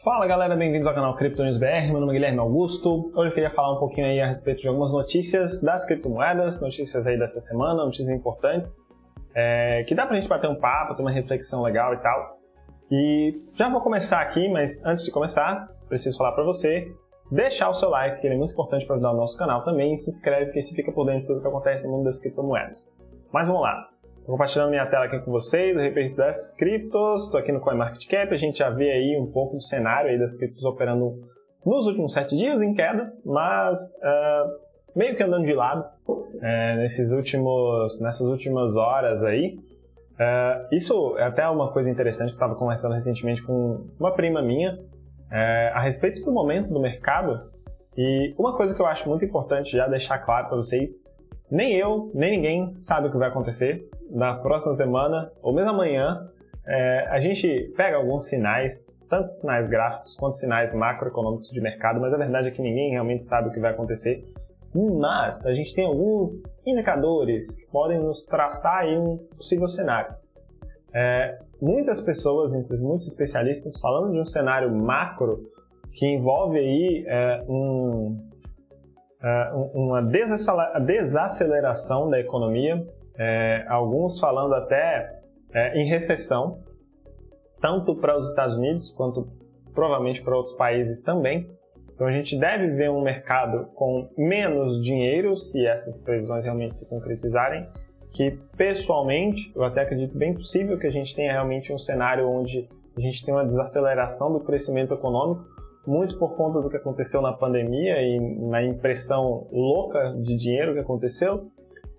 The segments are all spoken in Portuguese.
Fala galera, bem-vindos ao canal Crypto News BR, meu nome é Guilherme Augusto. Hoje eu queria falar um pouquinho aí a respeito de algumas notícias das criptomoedas, notícias aí dessa semana, notícias importantes, que dá pra gente bater um papo, ter uma reflexão legal e tal. E já vou começar aqui, mas antes de começar, preciso falar pra você deixar o seu like, que ele é muito importante para ajudar o nosso canal também, e se inscreve, porque você fica por dentro de tudo que acontece no mundo das criptomoedas. Mas vamos lá. Estou compartilhando minha tela aqui com vocês, a respeito das criptos, estou aqui no CoinMarketCap, a gente já vê aí um pouco do cenário aí das criptos operando nos últimos 7 dias em queda, mas meio que andando de lado nessas últimas horas aí. Isso é até uma coisa interessante que eu estava conversando recentemente com uma prima minha a respeito do momento do mercado, e uma coisa que eu acho muito importante já deixar claro para vocês: nem eu, nem ninguém sabe o que vai acontecer na próxima semana, ou mesmo amanhã. A gente pega alguns sinais, tanto sinais gráficos quanto sinais macroeconômicos de mercado, mas a verdade é que ninguém realmente sabe o que vai acontecer. Mas a gente tem alguns indicadores que podem nos traçar aí um possível cenário. Muitas pessoas, inclusive muitos especialistas, falando de um cenário macro que envolve aí uma desaceleração da economia, alguns falando até em recessão, tanto para os Estados Unidos quanto provavelmente para outros países também. Então a gente deve ver um mercado com menos dinheiro, se essas previsões realmente se concretizarem, que pessoalmente eu até acredito bem possível que a gente tenha realmente um cenário onde a gente tem uma desaceleração do crescimento econômico, muito por conta do que aconteceu na pandemia e na impressão louca de dinheiro que aconteceu.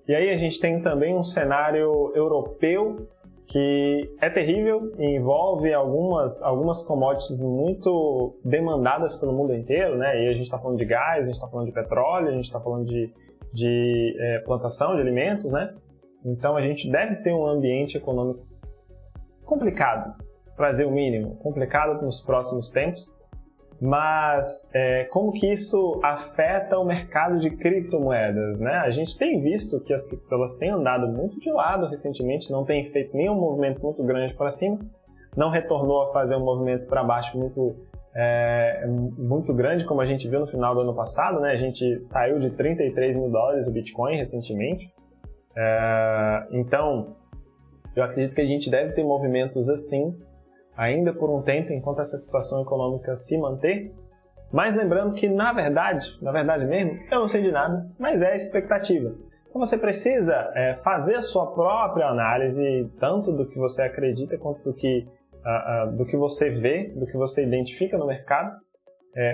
E aí a gente tem também um cenário europeu que é terrível e envolve algumas commodities muito demandadas pelo mundo inteiro, né? E a gente está falando de gás, a gente está falando de petróleo, a gente está falando de plantação de alimentos, né? Então a gente deve ter um ambiente econômico complicado, para dizer o mínimo, complicado nos próximos tempos. Mas como que isso afeta o mercado de criptomoedas, né? A gente tem visto que as criptos elas têm andado muito de lado recentemente, não tem feito nenhum movimento muito grande para cima, não retornou a fazer um movimento para baixo muito grande, como a gente viu no final do ano passado, né? A gente saiu de 33 mil dólares o Bitcoin recentemente. Então, eu acredito que a gente deve ter movimentos assim ainda por um tempo, enquanto essa situação econômica se manter. Mas lembrando que, na verdade mesmo, eu não sei de nada, mas é a expectativa. Então você precisa fazer a sua própria análise, tanto do que você acredita, quanto do que você vê, do que você identifica no mercado.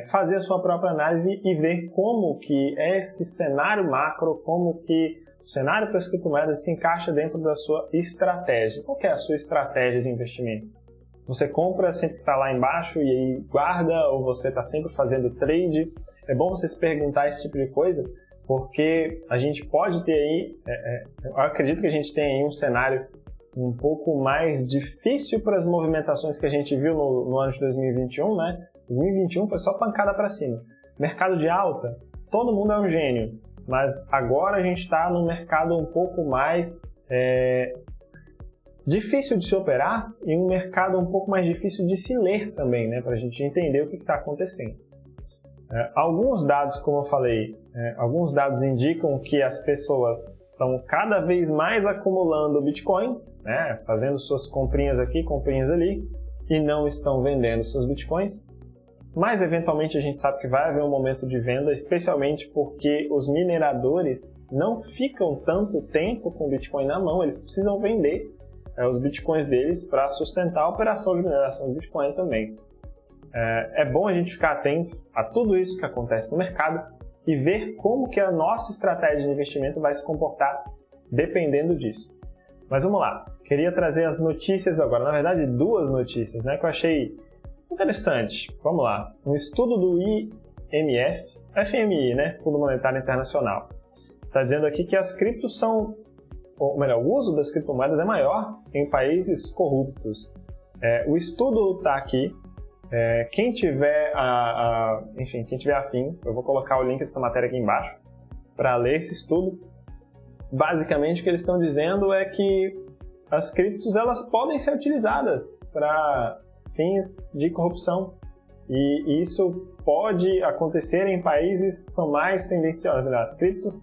Fazer a sua própria análise e ver como que esse cenário macro, como que o cenário para as criptomoedas se encaixa dentro da sua estratégia. Qual que é a sua estratégia de investimento? Você compra sempre que está lá embaixo e aí guarda, ou você está sempre fazendo trade? É bom você se perguntar esse tipo de coisa, porque a gente pode ter aí, eu acredito que a gente tem aí um cenário um pouco mais difícil para as movimentações que a gente viu no ano de 2021, né? 2021 foi só pancada para cima. Mercado de alta, todo mundo é um gênio, mas agora a gente está num mercado um pouco mais difícil de se operar e um mercado um pouco mais difícil de se ler também, né, para a gente entender o que está acontecendo. Alguns dados, como eu falei, alguns dados indicam que as pessoas estão cada vez mais acumulando Bitcoin, né, fazendo suas comprinhas aqui, comprinhas ali, e não estão vendendo seus Bitcoins. Mas eventualmente a gente sabe que vai haver um momento de venda, especialmente porque os mineradores não ficam tanto tempo com o Bitcoin na mão, eles precisam vender os bitcoins deles para sustentar a operação de mineração de Bitcoin também. É bom a gente ficar atento a tudo isso que acontece no mercado e ver como que a nossa estratégia de investimento vai se comportar dependendo disso. Mas vamos lá, queria trazer as notícias agora, na verdade 2 notícias, né, que eu achei interessante. Vamos lá, um estudo do FMI, né, Fundo Monetário Internacional, está dizendo aqui que as criptos são, ou melhor, o uso das criptomoedas é maior em países corruptos. O estudo está aqui. Quem tiver afim, eu vou colocar o link dessa matéria aqui embaixo para ler esse estudo. Basicamente, o que eles estão dizendo é que as criptos elas podem ser utilizadas para fins de corrupção. E isso pode acontecer em países que são mais tendenciosos. As criptos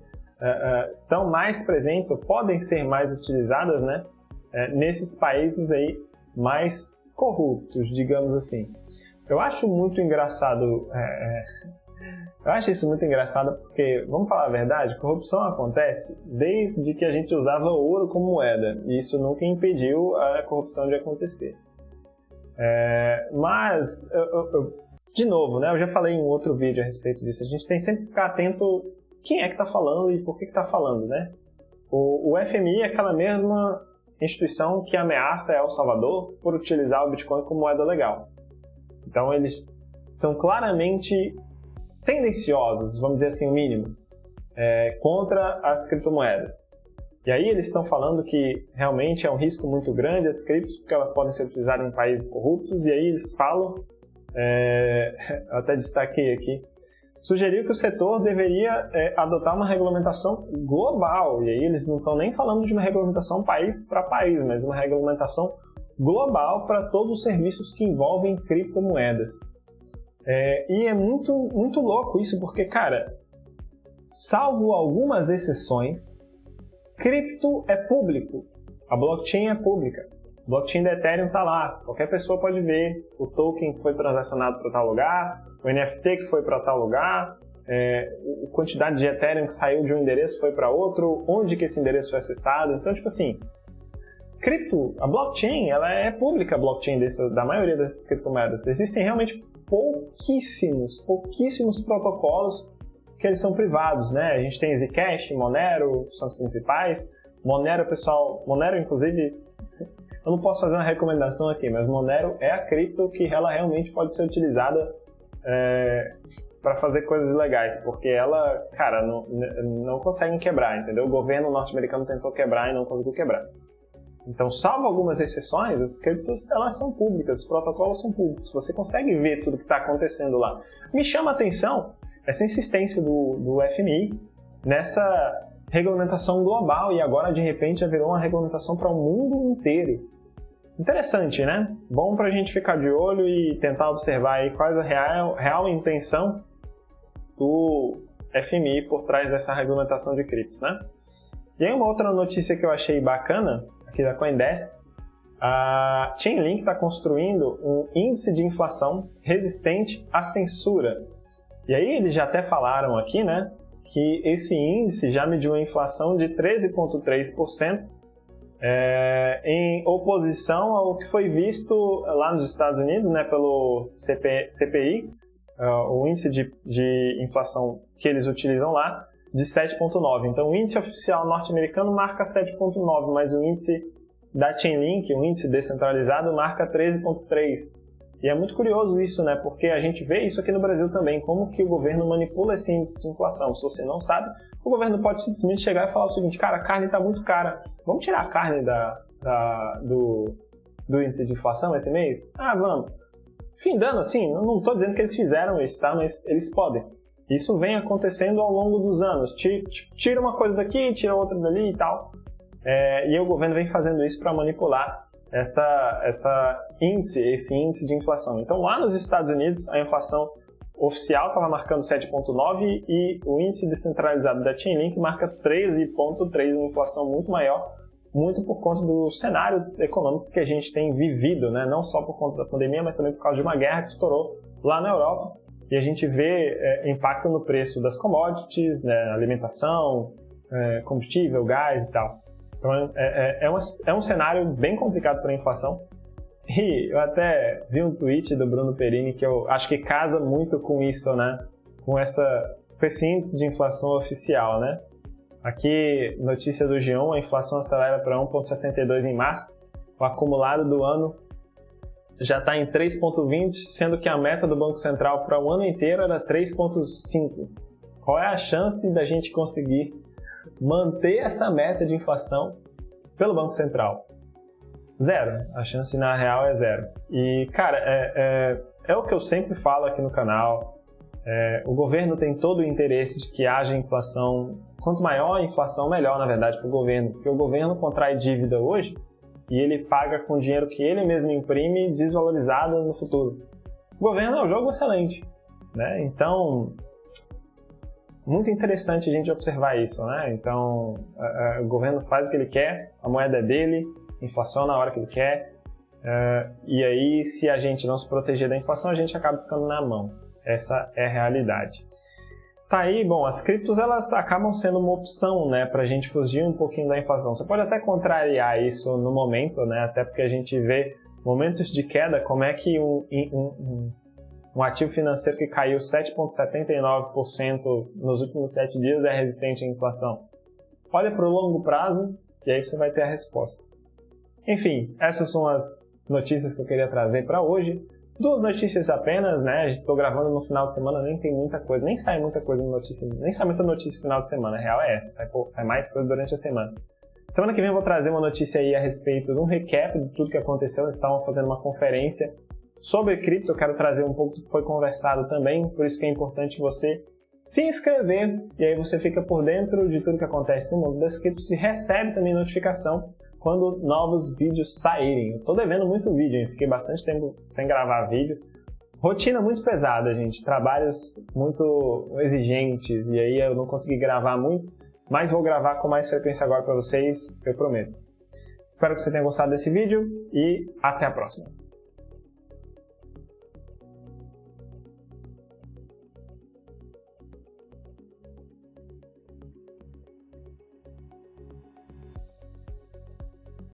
estão mais presentes ou podem ser mais utilizadas, né, nesses países aí mais corruptos, digamos assim. Eu acho muito engraçado, eu acho isso muito engraçado porque, vamos falar a verdade, corrupção acontece desde que a gente usava ouro como moeda, e isso nunca impediu a corrupção de acontecer. Mas, de novo, né, eu já falei em um outro vídeo a respeito disso, a gente tem sempre que ficar atento quem é que está falando e por que está falando, né? O FMI é aquela mesma instituição que ameaça El Salvador por utilizar o Bitcoin como moeda legal. Então eles são claramente tendenciosos, vamos dizer assim, o mínimo, contra as criptomoedas. E aí eles estão falando que realmente é um risco muito grande as criptos, porque elas podem ser utilizadas em países corruptos, e aí eles falam, eu até destaquei aqui, sugeriu que o setor deveria adotar uma regulamentação global, e aí eles não estão nem falando de uma regulamentação país para país, mas uma regulamentação global para todos os serviços que envolvem criptomoedas. E é muito, muito louco isso, porque, cara, salvo algumas exceções, cripto é público, a blockchain é pública, a blockchain da Ethereum está lá, qualquer pessoa pode ver o token que foi transacionado para tal lugar, o NFT que foi para tal lugar, a quantidade de Ethereum que saiu de um endereço foi para outro, onde que esse endereço foi acessado. Então, tipo assim, cripto, a blockchain, ela é pública, a blockchain da maioria dessas criptomoedas. Existem realmente pouquíssimos protocolos que eles são privados, né? A gente tem Zcash, Monero, são os principais. Monero, pessoal, Monero, inclusive, eu não posso fazer uma recomendação aqui, mas Monero é a cripto que ela realmente pode ser utilizada para fazer coisas legais, porque ela, cara, não conseguem quebrar, entendeu? O governo norte-americano tentou quebrar e não conseguiu quebrar. Então, salvo algumas exceções, as criptos, elas são públicas, os protocolos são públicos, você consegue ver tudo que está acontecendo lá. Me chama a atenção essa insistência do FMI nessa regulamentação global, e agora, de repente, já virou uma regulamentação para o mundo inteiro. Interessante, né? Bom para a gente ficar de olho e tentar observar aí qual é a real intenção do FMI por trás dessa regulamentação de cripto, né? E aí uma outra notícia que eu achei bacana, aqui da CoinDesk, a Chainlink está construindo um índice de inflação resistente à censura. E aí eles já até falaram aqui, né, que esse índice já mediu a inflação de 13,3%, em oposição ao que foi visto lá nos Estados Unidos, né, pelo CPI, o índice de inflação que eles utilizam lá, de 7,9%. Então o índice oficial norte-americano marca 7,9%, mas o índice da Chainlink, o índice descentralizado, marca 13,3%. E é muito curioso isso, né, porque a gente vê isso aqui no Brasil também, como que o governo manipula esse índice de inflação. Se você não sabe, o governo pode simplesmente chegar e falar o seguinte: cara, a carne está muito cara, vamos tirar a carne do índice de inflação esse mês? Ah, vamos. Findando assim, não estou dizendo que eles fizeram isso, tá? Mas eles podem. Isso vem acontecendo ao longo dos anos. Tira uma coisa daqui, tira outra dali e tal. E o governo vem fazendo isso para manipular esse índice de inflação. Então, lá nos Estados Unidos, a inflação oficial estava marcando 7,9% e o índice descentralizado da Chainlink marca 13,3%, uma inflação muito maior, muito por conta do cenário econômico que a gente tem vivido, né? Não só por conta da pandemia, mas também por causa de uma guerra que estourou lá na Europa. E a gente vê impacto no preço das commodities, né? Alimentação, combustível, gás e tal. Então, é um cenário bem complicado para a inflação. E eu até vi um tweet do Bruno Perini que eu acho que casa muito com isso, né? Com esse índice de inflação oficial, né? Aqui, notícia do G1, a inflação acelera para 1,62 em março. O acumulado do ano já está em 3,20, sendo que a meta do Banco Central para o ano inteiro era 3,5. Qual é a chance da gente conseguir manter essa meta de inflação pelo Banco Central? Zero. A chance na real é zero. E, cara, é o que eu sempre falo aqui no canal. O governo tem todo o interesse de que haja inflação. Quanto maior a inflação, melhor, na verdade, para o governo. Porque o governo contrai dívida hoje e ele paga com dinheiro que ele mesmo imprime desvalorizado no futuro. governo é um jogo excelente, né? Então, muito interessante a gente observar isso, né? Então, o governo faz o que ele quer, a moeda é dele, inflaciona a hora que ele quer, e aí, se a gente não se proteger da inflação, a gente acaba ficando na mão. Essa é a realidade. Tá aí, bom, as criptos elas acabam sendo uma opção, né, para a gente fugir um pouquinho da inflação. Você pode até contrariar isso no momento, né, até porque a gente vê momentos de queda, como é que um ativo financeiro que caiu 7,79% nos últimos 7 dias é resistente à inflação. Olha para o longo prazo e aí você vai ter a resposta. Enfim, essas são as notícias que eu queria trazer para hoje. 2 notícias apenas, né? Estou gravando no final de semana, nem tem muita coisa, nem sai muita coisa de notícia, nem sai muita notícia no final de semana. A real é essa, sai mais coisa durante a semana. Semana que vem eu vou trazer uma notícia aí a respeito de um recap de tudo que aconteceu. Eles estavam fazendo uma conferência sobre cripto, eu quero trazer um pouco do que foi conversado também, por isso que é importante você se inscrever, e aí você fica por dentro de tudo que acontece no mundo das criptos e recebe também notificação quando novos vídeos saírem. Eu tô devendo muito vídeo, hein? Fiquei bastante tempo sem gravar vídeo. Rotina muito pesada, gente. Trabalhos muito exigentes, e aí eu não consegui gravar muito, mas vou gravar com mais frequência agora para vocês, eu prometo. Espero que você tenha gostado desse vídeo e até a próxima.